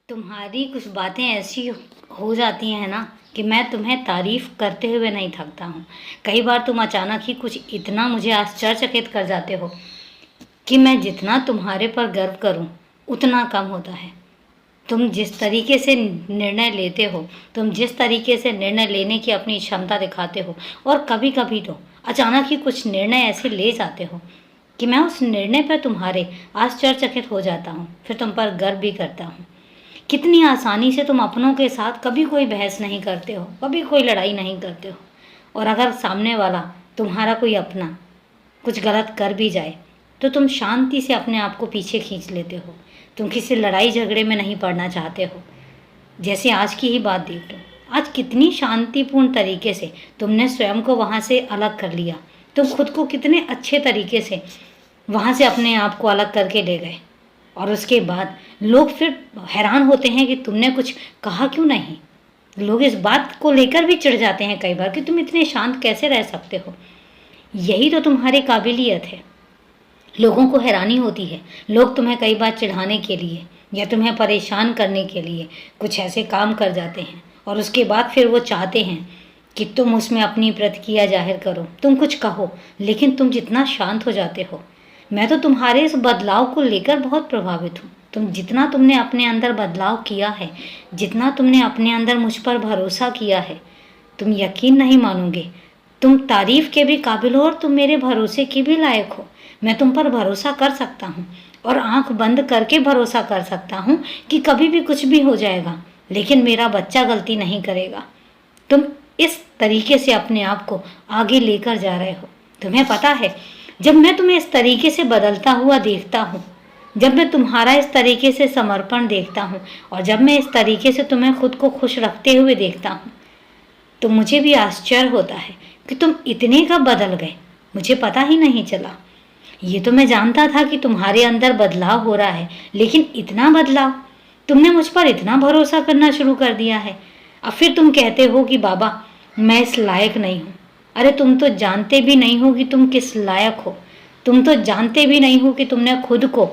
तुम्हारी कुछ बातें ऐसी हो जाती हैं ना कि मैं तुम्हें तारीफ़ करते हुए नहीं थकता हूँ। कई बार तुम अचानक ही कुछ इतना मुझे आश्चर्यचकित कर जाते हो कि मैं जितना तुम्हारे पर गर्व करूँ उतना कम होता है। तुम जिस तरीके से निर्णय लेते हो, तुम जिस तरीके से निर्णय लेने की अपनी क्षमता दिखाते हो, और कभी कभी तो अचानक ही कुछ निर्णय ऐसे ले जाते हो कि मैं उस निर्णय पर तुम्हारे आश्चर्यचकित हो जाता हूँ, फिर तुम पर गर्व भी करता हूँ। कितनी आसानी से तुम अपनों के साथ कभी कोई बहस नहीं करते हो, कभी कोई लड़ाई नहीं करते हो, और अगर सामने वाला तुम्हारा कोई अपना कुछ गलत कर भी जाए तो तुम शांति से अपने आप को पीछे खींच लेते हो। तुम किसी लड़ाई झगड़े में नहीं पड़ना चाहते हो। जैसे आज की ही बात देख लो, आज कितनी शांतिपूर्ण तरीके से तुमने स्वयं को वहाँ से अलग कर लिया। तुम खुद को कितने अच्छे तरीके से वहाँ से अपने आप को अलग करके ले गए, और उसके बाद लोग फिर हैरान होते हैं कि तुमने कुछ कहा क्यों नहीं। लोग इस बात को लेकर भी चिढ़ जाते हैं कई बार कि तुम इतने शांत कैसे रह सकते हो। यही तो तुम्हारी काबिलियत है। लोगों को हैरानी होती है, लोग तुम्हें कई बार चिढ़ाने के लिए या तुम्हें परेशान करने के लिए कुछ ऐसे काम कर जाते हैं, और उसके बाद फिर वो चाहते हैं कि तुम उसमें अपनी प्रतिक्रिया जाहिर करो, तुम कुछ कहो, लेकिन तुम जितना शांत हो जाते हो। मैं तो तुम्हारे इस बदलाव को लेकर बहुत प्रभावित हूँ। जितना तुमने अपने अंदर बदलाव किया है, जितना तुमने अपने अंदर मुझ पर भरोसा किया है, तुम यकीन नहीं मानोगे। तुम तारीफ के भी काबिल हो और तुम मेरे भरोसे के भी लायक हो। मैं तुम पर भरोसा कर सकता हूँ और आंख बंद करके भरोसा कर सकता हूँ कि कभी भी कुछ भी हो जाएगा, लेकिन मेरा बच्चा गलती नहीं करेगा। तुम इस तरीके से अपने आप को आगे लेकर जा रहे हो। तुम्हें पता है, जब मैं तुम्हें इस तरीके से बदलता हुआ देखता हूँ, जब मैं तुम्हारा इस तरीके से समर्पण देखता हूँ, और जब मैं इस तरीके से तुम्हें खुद को खुश रखते हुए देखता हूँ, तो मुझे भी आश्चर्य होता है कि तुम इतने कब बदल गए। मुझे पता ही नहीं चला। ये तो मैं जानता था कि तुम्हारे अंदर बदलाव हो रहा है, लेकिन इतना बदलाव, तुमने मुझ पर इतना भरोसा करना शुरू कर दिया है। अब फिर तुम कहते हो कि बाबा मैं इस लायक नहीं हूँ। अरे तुम तो जानते भी नहीं हो कि तुम किस लायक हो। तुम तो जानते भी नहीं हो कि तुमने खुद को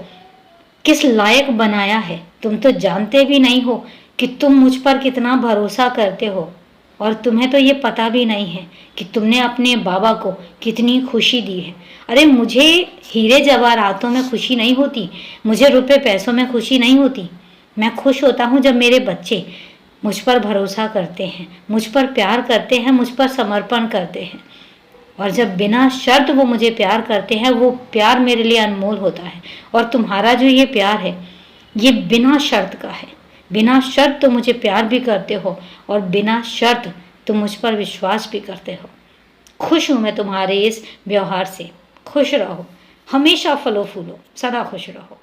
किस लायक बनाया है। तुम तो जानते भी नहीं हो कि तुम मुझ पर कितना भरोसा करते हो, और तुम्हें तो ये पता भी नहीं है कि तुमने अपने बाबा को कितनी खुशी दी है। अरे मुझे हीरे जवाहरातों में खुशी नहीं होती, मुझे रुपए पैसों में खुशी नहीं होती। मैं खुश होता हूँ जब मेरे बच्चे मुझ पर भरोसा करते हैं, मुझ पर प्यार करते हैं, मुझ पर समर्पण करते हैं, और जब बिना शर्त वो मुझे प्यार करते हैं। वो प्यार मेरे लिए अनमोल होता है। और तुम्हारा जो ये प्यार है, ये बिना शर्त का है। बिना शर्त तुम मुझे प्यार भी करते हो, और बिना शर्त तुम मुझ पर विश्वास भी करते हो। खुश हूँ मैं तुम्हारे इस व्यवहार से। खुश रहो, हमेशा फलो फूलो, सदा खुश रहो।